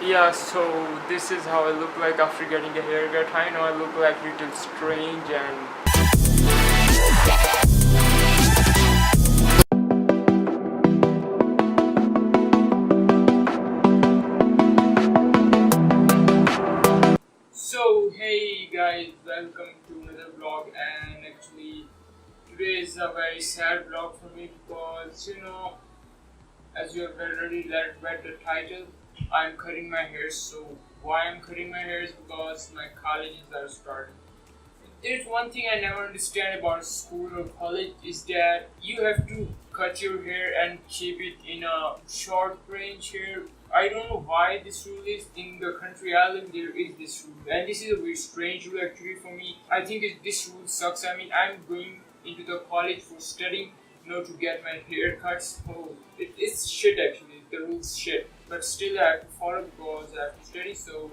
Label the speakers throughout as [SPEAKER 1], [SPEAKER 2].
[SPEAKER 1] Yeah, so this is how I look like after getting a haircut. I know I look like a little strange and so hey guys, welcome to another vlog. And actually today is a very sad vlog for me because as you have already read the title, I'm cutting my hair. So why I'm cutting my hair is because my colleges are starting. There's one thing I never understand about school or college is that you have to cut your hair and keep it in a short range hair. I don't know why this rule is in the country I live. There is this rule, and this is a very strange rule actually for me. I think this rule sucks. I mean, I'm going into the college for studying, to get my hair cut. So it's shit actually. The rule's shit, but still I have to follow because I have to study. So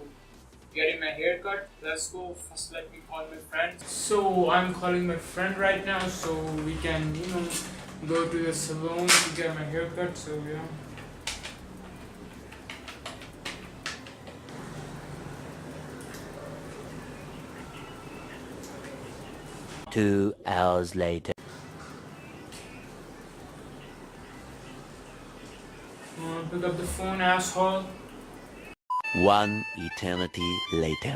[SPEAKER 1] getting my hair cut. Let's go. First, let me call my friend. So I'm calling my friend right now, so we can, go to the salon to get my hair cut. So yeah.
[SPEAKER 2] 2 hours later.
[SPEAKER 1] Pick up the phone, asshole.
[SPEAKER 2] One eternity later.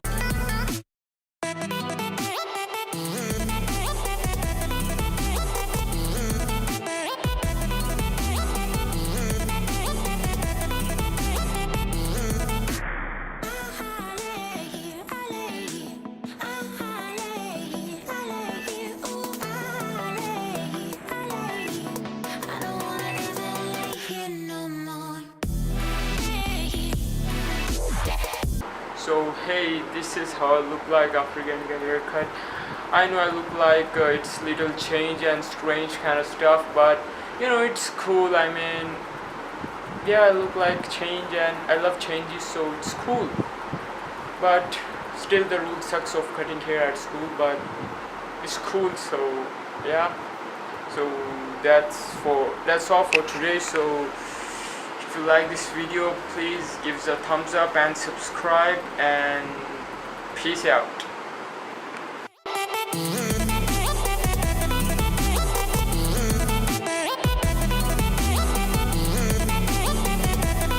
[SPEAKER 1] So hey, this is how I look like after getting a haircut. I know I look like it's little change and strange kind of stuff, but it's cool. I mean, yeah, I look like change and I love changes, so it's cool. But still, the rule sucks of cutting hair at school, but it's cool. So yeah, so that's all for today. So if you like this video, please give us a thumbs up and subscribe, and peace out.